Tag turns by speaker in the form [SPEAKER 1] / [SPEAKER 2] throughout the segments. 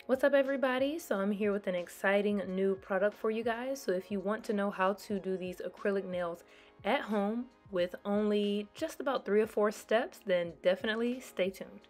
[SPEAKER 1] What's up, everybody? So I'm here with an exciting new product for you guys. So if you want to know how to do these acrylic nails at home with only just about 3 or 4 steps, then definitely stay tuned.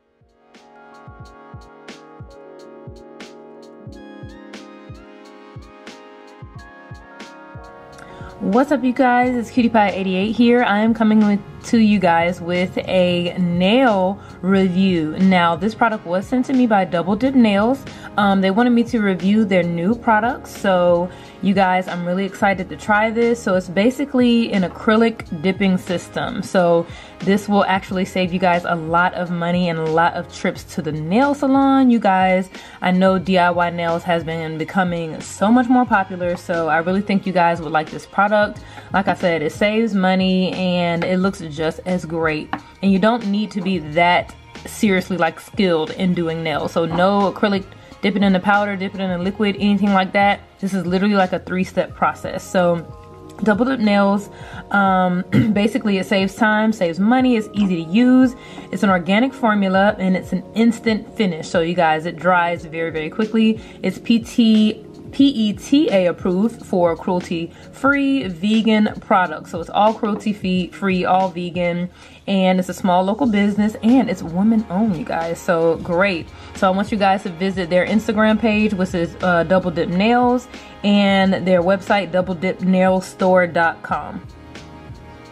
[SPEAKER 1] What's up, you guys? It's CutiePie88 here. I am coming to you guys with a nail review. Now, this product was sent to me by Double Dip Nails. They wanted me to review their new products. So, you guys, I'm really excited to try this. So, it's basically an acrylic dipping system. So, this will actually save you guys a lot of money and a lot of trips to the nail salon. You guys, I know DIY nails has been becoming so much more popular. So, I really think you guys would like this product. Like I said, it saves money and it looks just as great. And you don't need to be that seriously like skilled in doing nails. So no acrylic, dip it in the powder, dip it in the liquid, anything like that. This is literally like a 3-step process. So Double Dip Nails, basically it saves time, saves money, it's easy to use. It's an organic formula and it's an instant finish. So you guys, it dries very, very quickly. It's PETA approved for cruelty-free vegan products. So it's all cruelty-free, all vegan, and it's a small local business and it's woman-owned, you guys. So great. So I want you guys to visit their Instagram page, which is Double Dip Nails, and their website, doubledipnailstore.com.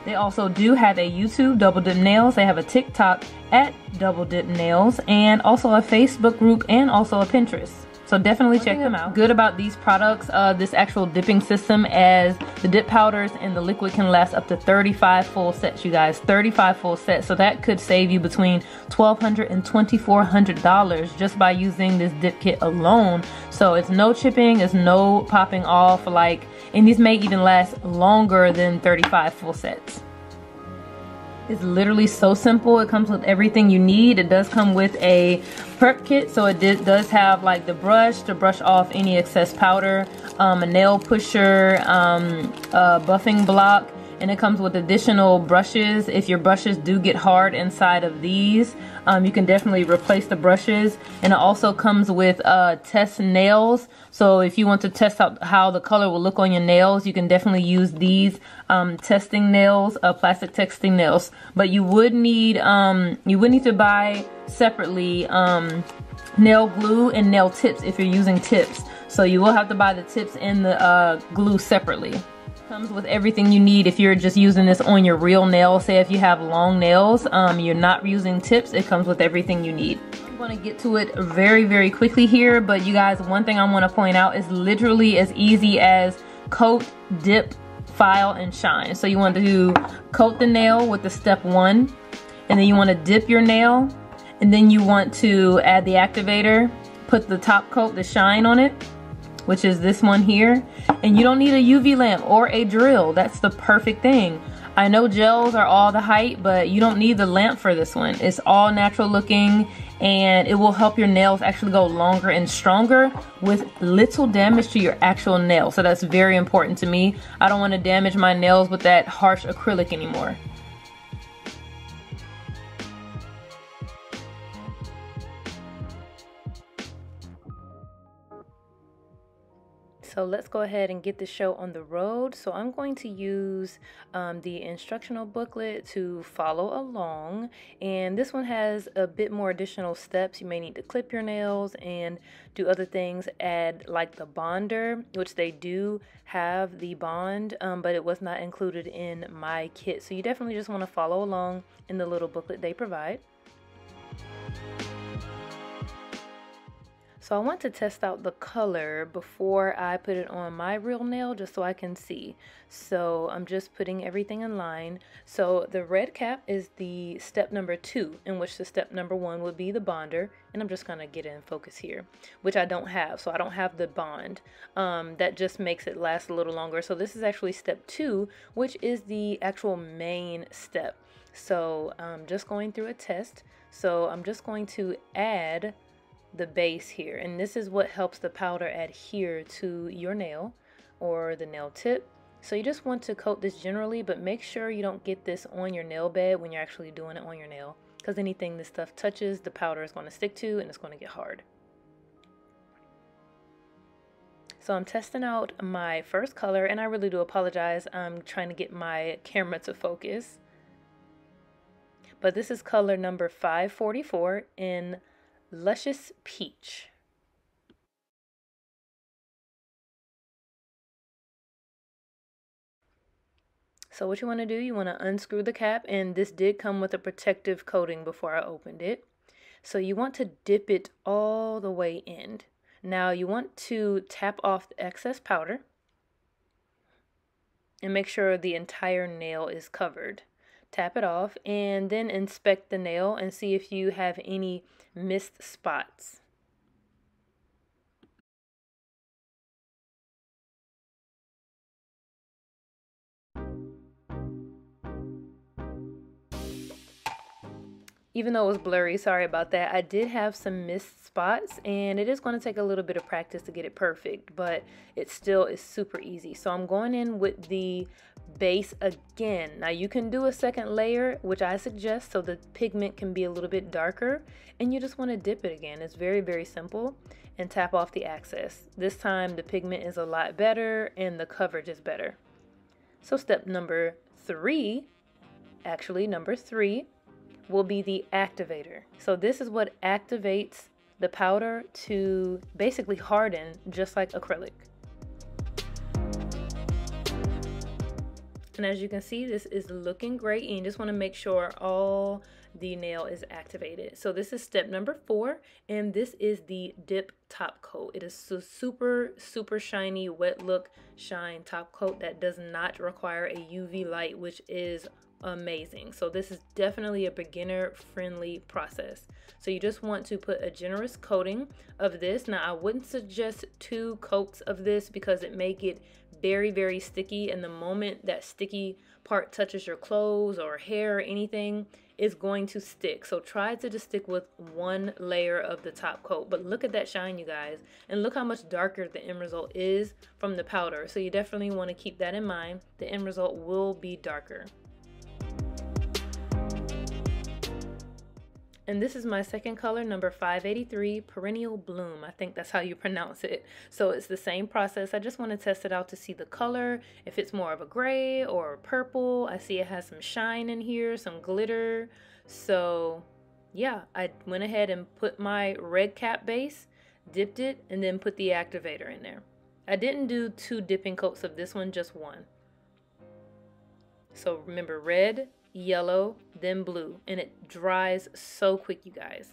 [SPEAKER 1] They also do have a YouTube, Double Dip Nails. They have a TikTok at Double Dip Nails, and also a Facebook group and also a Pinterest. So definitely check them out. Good about these products, this actual dipping system, as the dip powders and the liquid can last up to 35 full sets, you guys. 35 full sets. So that could save you between $1,200 and $2,400 just by using this dip kit alone. So it's no chipping, it's no popping off, and these may even last longer than 35 full sets. It's literally so simple. It comes with everything you need. It does come with a prep kit, so it does have like the brush to brush off any excess powder, a nail pusher, a buffing block, and it comes with additional brushes. If your brushes do get hard inside of these, you can definitely replace the brushes. And it also comes with test nails. So if you want to test out how the color will look on your nails, you can definitely use these testing nails, plastic testing nails. But you would need to buy separately nail glue and nail tips if you're using tips. So you will have to buy the tips and the glue separately. Comes with everything you need if you're just using this on your real nails. Say if you have long nails, you're not using tips, it comes with everything you need. I'm going to get to it very, very quickly here, but you guys, one thing I want to point out is literally as easy as coat, dip, file, and shine. So you want to coat the nail with the step 1, and then you want to dip your nail, and then you want to add the activator, put the top coat, the shine on it, which is this one here. And you don't need a UV lamp or a drill. That's the perfect thing. I know gels are all the hype, but you don't need the lamp for this one. It's all natural looking, and it will help your nails actually go longer and stronger with little damage to your actual nail. So that's very important to me. I don't want to damage my nails with that harsh acrylic anymore. So let's go ahead and get the show on the road. So I'm going to use the instructional booklet to follow along. And this one has a bit more additional steps. You may need to clip your nails and do other things. Add like the bonder, which they do have the bond, but it was not included in my kit. So you definitely just want to follow along in the little booklet they provide. So I want to test out the color before I put it on my real nail, just so I can see. So I'm just putting everything in line. So the red cap is the step number 2, in which the step number 1 would be the bonder. And I'm just gonna get in focus here, which I don't have. So I don't have the bond. That just makes it last a little longer. So this is actually step 2, which is the actual main step. So I'm just going through a test. So I'm just going to add the base here, and this is what helps the powder adhere to your nail or the nail tip. So you just want to coat this generally, but make sure you don't get this on your nail bed when you're actually doing it on your nail, because anything this stuff touches, the powder is going to stick to and it's going to get hard. So I'm testing out my first color, and I really do apologize. I'm trying to get my camera to focus. But this is color number 544 in Luscious Peach. So what you want to do, you want to unscrew the cap, and this did come with a protective coating before I opened it. So you want to dip it all the way in. Now you want to tap off the excess powder and make sure the entire nail is covered. Tap it off and then inspect the nail and see if you have any missed spots. Even though it was blurry, sorry about that, I did have some missed spots, and it is going to take a little bit of practice to get it perfect, but it still is super easy. So I'm going in with the base again. Now you can do a second layer, which I suggest, so the pigment can be a little bit darker, and you just want to dip it again. It's very, very simple, and tap off the excess. This time the pigment is a lot better and the coverage is better. So step number three, will be the activator. So this is what activates the powder to basically harden, just like acrylic. And as you can see, this is looking great, and you just want to make sure all the nail is activated. So this is step number 4, and this is the dip top coat. It is a super shiny wet look shine top coat that does not require a UV light, which is amazing. So this is definitely a beginner friendly process. So you just want to put a generous coating of this. Now I wouldn't suggest 2 coats of this because it may get very sticky, and the moment that sticky part touches your clothes or hair or anything, it's going to stick. So try to just stick with 1 layer of the top coat. But look at that shine, you guys, and look how much darker the end result is from the powder. So you definitely want to keep that in mind. The end result will be darker. And this is my second color, number 583, Perennial Bloom. I think that's how you pronounce it. So it's the same process. I just want to test it out to see the color, if it's more of a gray or a purple. I see it has some shine in here, some glitter. So yeah, I went ahead and put my red cap base, dipped it, and then put the activator in there. I didn't do 2 dipping coats of this one, just 1. So remember, red, yellow, then blue, and it dries so quick, you guys.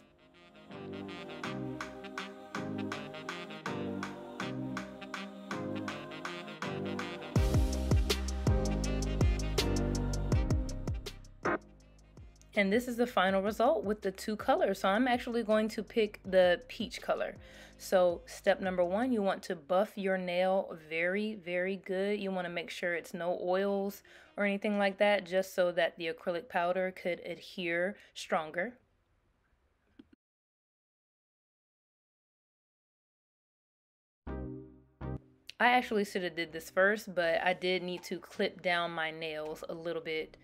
[SPEAKER 1] And this is the final result with the 2 colors. So I'm actually going to pick the peach color. So step number 1, you want to buff your nail very good. You want to make sure it's no oils or anything like that, just so that the acrylic powder could adhere stronger. I actually should have did this first, but I did need to clip down my nails a little bit.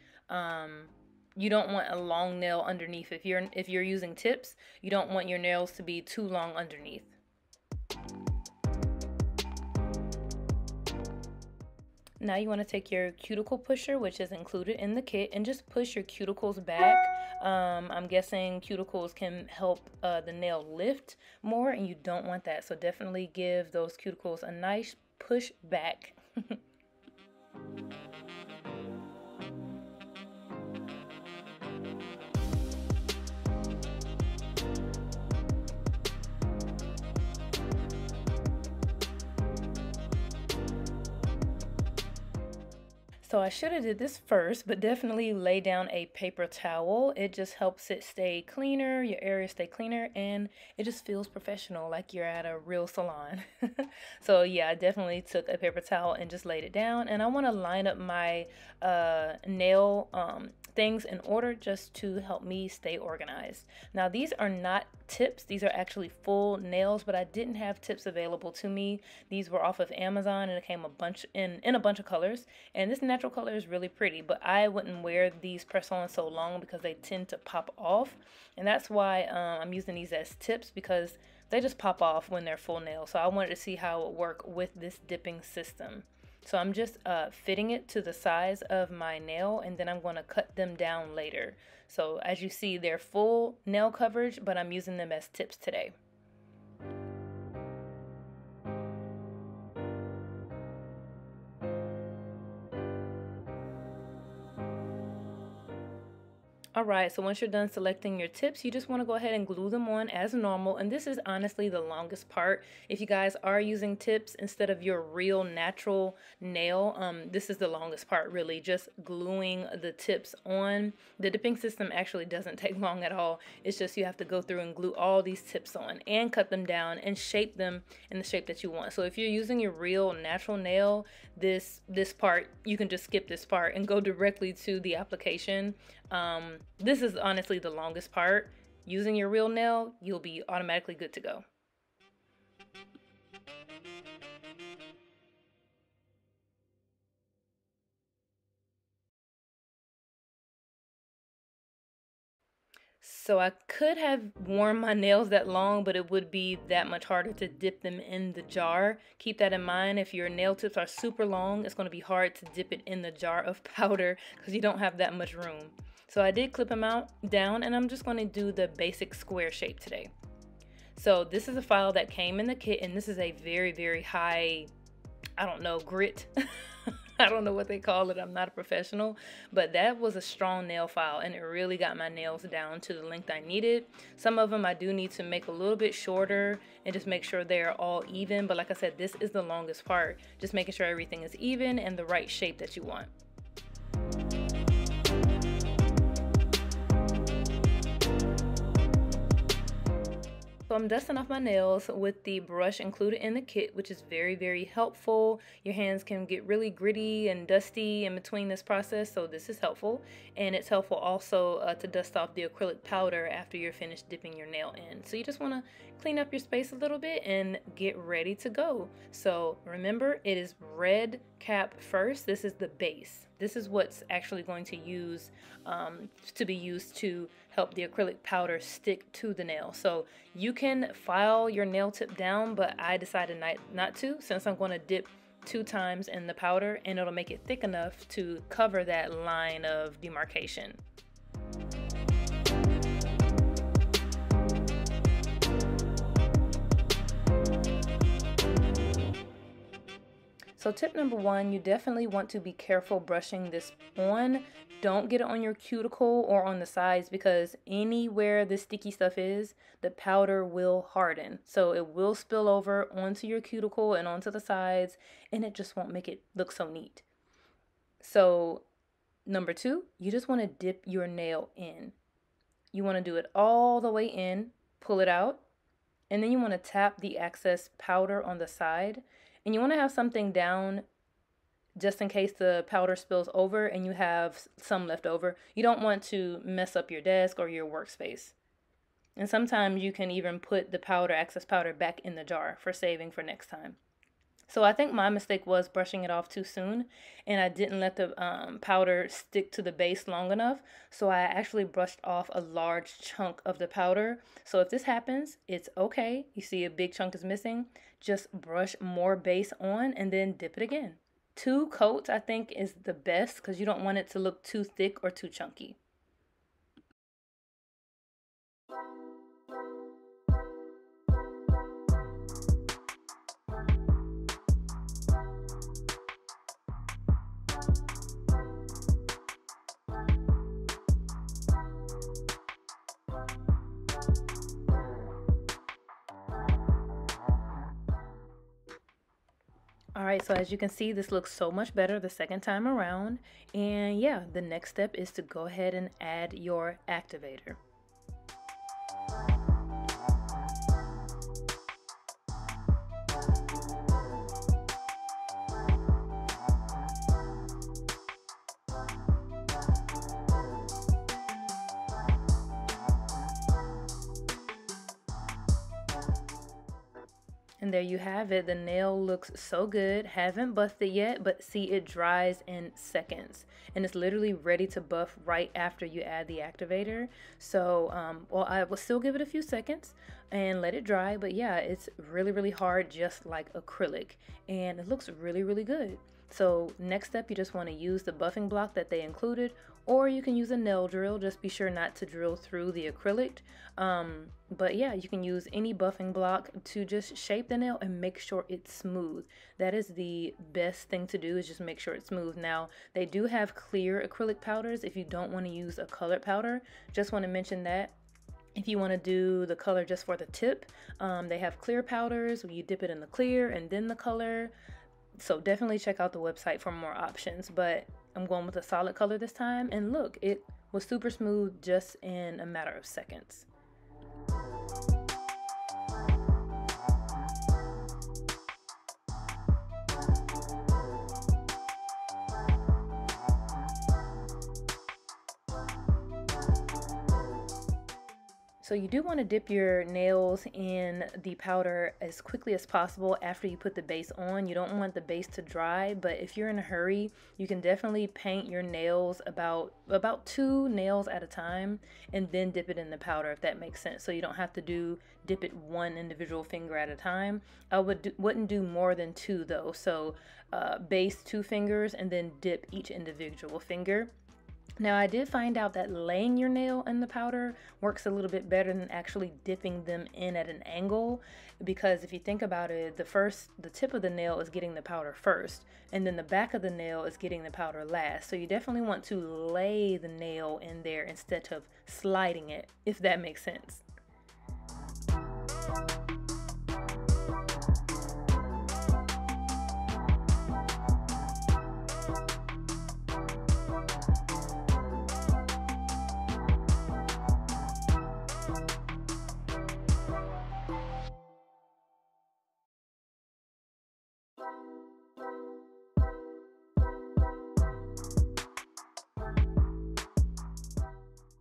[SPEAKER 1] You don't want a long nail underneath. If you're using tips, you don't want your nails to be too long underneath. Now you want to take your cuticle pusher, which is included in the kit, and just push your cuticles back. I'm guessing cuticles can help the nail lift more, and you don't want that. So definitely give those cuticles a nice push back. So I should have did this first, but definitely lay down a paper towel. It just helps it stay cleaner, your area stay cleaner, and it just feels professional, like you're at a real salon. So yeah, I definitely took a paper towel and just laid it down. And I want to line up my nail things in order just to help me stay organized. Now these are not tips, these are actually full nails, but I didn't have tips available to me. These were off of Amazon, and it came a bunch in a bunch of colors, and this natural color is really pretty, but I wouldn't wear these press on so long because they tend to pop off, and that's why I'm using these as tips, because they just pop off when they're full nails. So I wanted to see how it would work with this dipping system. So I'm just fitting it to the size of my nail, and then I'm going to cut them down later. So as you see, they're full nail coverage, but I'm using them as tips today. Alright, so once you're done selecting your tips, you just want to go ahead and glue them on as normal. And this is honestly the longest part. If you guys are using tips instead of your real natural nail, this is the longest part really, just gluing the tips on. The dipping system actually doesn't take long at all. It's just you have to go through and glue all these tips on and cut them down and shape them in the shape that you want. So if you're using your real natural nail, this part, you can just skip this part and go directly to the application. This is honestly the longest part. Using your real nail, you'll be automatically good to go. So I could have worn my nails that long, but it would be that much harder to dip them in the jar. Keep that in mind. If your nail tips are super long, it's going to be hard to dip it in the jar of powder because you don't have that much room. So I did clip them out down, and I'm just going to do the basic square shape today. So this is a file that came in the kit, and this is a very, very high, I don't know, grit. I don't know what they call it. I'm not a professional, but that was a strong nail file, and it really got my nails down to the length I needed. Some of them I do need to make a little bit shorter and just make sure they're all even. But like I said, this is the longest part. Just making sure everything is even and the right shape that you want. So I'm dusting off my nails with the brush included in the kit, which is very, very helpful. Your hands can get really gritty and dusty in between this process, so this is helpful. And it's helpful also to dust off the acrylic powder after you're finished dipping your nail in. So you just want to clean up your space a little bit and get ready to go. So remember, it is red cap first. This is the base. This is what's actually going to be used to help the acrylic powder stick to the nail. So you can file your nail tip down, but I decided not to, since I'm going to dip 2 times in the powder, and it'll make it thick enough to cover that line of demarcation. So tip number 1, you definitely want to be careful brushing this on. Don't get it on your cuticle or on the sides, because anywhere the sticky stuff is, the powder will harden. So it will spill over onto your cuticle and onto the sides, and it just won't make it look so neat. So number 2, you just want to dip your nail in. You want to do it all the way in, pull it out, and then you want to tap the excess powder on the side. And you want to have something down just in case the powder spills over and you have some left over. You don't want to mess up your desk or your workspace. And sometimes you can even put the excess powder back in the jar for saving for next time. So I think my mistake was brushing it off too soon, and I didn't let the powder stick to the base long enough. So I actually brushed off a large chunk of the powder. So if this happens, it's okay. You see a big chunk is missing. Just brush more base on and then dip it again. 2 coats I think is the best, because you don't want it to look too thick or too chunky. Alright, so as you can see, this looks so much better the second time around. And yeah, the next step is to go ahead and add your activator. And there you have it. The nail looks so good. Haven't busted yet, but see, it dries in seconds. and it's literally ready to buff right after you add the activator. So well, I will still give it a few seconds and let it dry, but yeah, it's really hard, just like acrylic, and it looks really good. So next step, you just want to use the buffing block that they included, or you can use a nail drill. Just be sure not to drill through the acrylic. But yeah, you can use any buffing block to just shape the nail and make sure it's smooth. That is the best thing to do, is just make sure it's smooth. Now, they do have clear acrylic powders if you don't want to use a colored powder. Just want to mention that. If you want to do the color just for the tip, they have clear powders where you dip it in the clear and then the color. So definitely check out the website for more options, but I'm going with a solid color this time, and look, it was super smooth just in a matter of seconds. So you do want to dip your nails in the powder as quickly as possible after you put the base on. You don't want the base to dry, but if you're in a hurry, you can definitely paint your nails about 2 nails at a time and then dip it in the powder, if that makes sense. So you don't have to dip it 1 individual finger at a time. I wouldn't do more than 2 though. So base 2 fingers and then dip each individual finger. Now, I did find out that laying your nail in the powder works a little bit better than actually dipping them in at an angle, because if you think about it, the tip of the nail is getting the powder first, and then the back of the nail is getting the powder last. So you definitely want to lay the nail in there instead of sliding it, if that makes sense.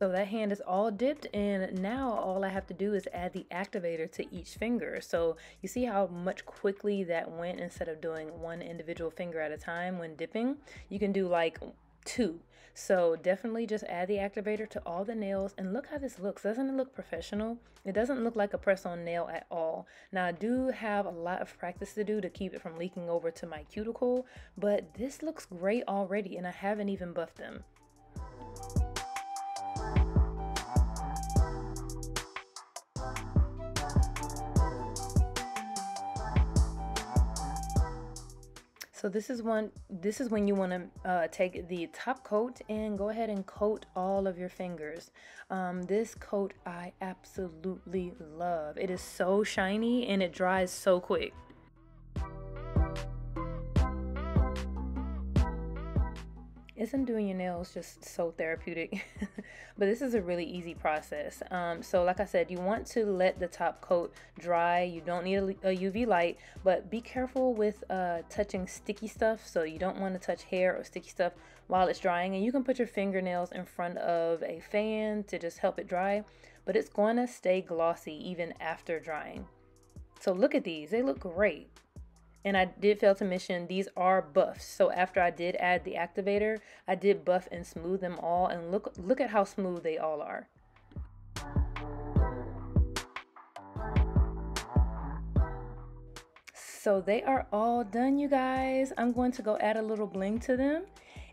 [SPEAKER 1] So that hand is all dipped, and now all I have to do is add the activator to each finger. So you see how much quickly that went. Instead of doing 1 individual finger at a time when dipping, you can do like 2. So definitely just add the activator to all the nails, and look how this looks. Doesn't it look professional? It doesn't look like a press-on nail at all. Now, I do have a lot of practice to do to keep it from leaking over to my cuticle, but this looks great already, and I haven't even buffed them. So this is when you want to take the top coat and go ahead and coat all of your fingers. This coat I absolutely love. It is so shiny and it dries so quick. Isn't doing your nails just so therapeutic? But this is a really easy process. So like I said, you want to let the top coat dry. You don't need a UV light, but be careful with touching sticky stuff. So you don't want to touch hair or sticky stuff while it's drying. And you can put your fingernails in front of a fan to just help it dry, but it's going to stay glossy even after drying. So look at these, they look great. And I did fail to mention, these are buffs. So after I did add the activator, I did buff and smooth them all. And look at how smooth they all are. So they are all done, you guys. I'm going to go add a little bling to them.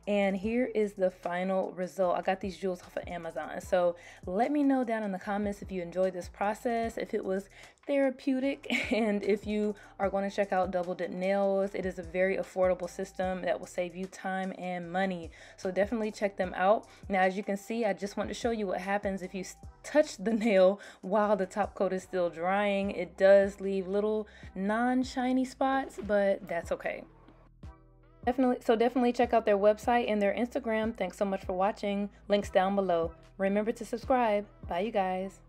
[SPEAKER 1] And here is the final result. I got these jewels off of Amazon. So let me know down in the comments if you enjoyed this process, if it was therapeutic, and if you are going to check out Double Dip Nails. It is a very affordable system that will save you time and money. So definitely check them out. Now, as you can see, I just want to show you what happens if you touch the nail while the top coat is still drying. It does leave little non-shiny spots, but that's okay. Definitely check out their website and their Instagram. Thanks so much for watching. Links down below. Remember to subscribe. Bye, you guys.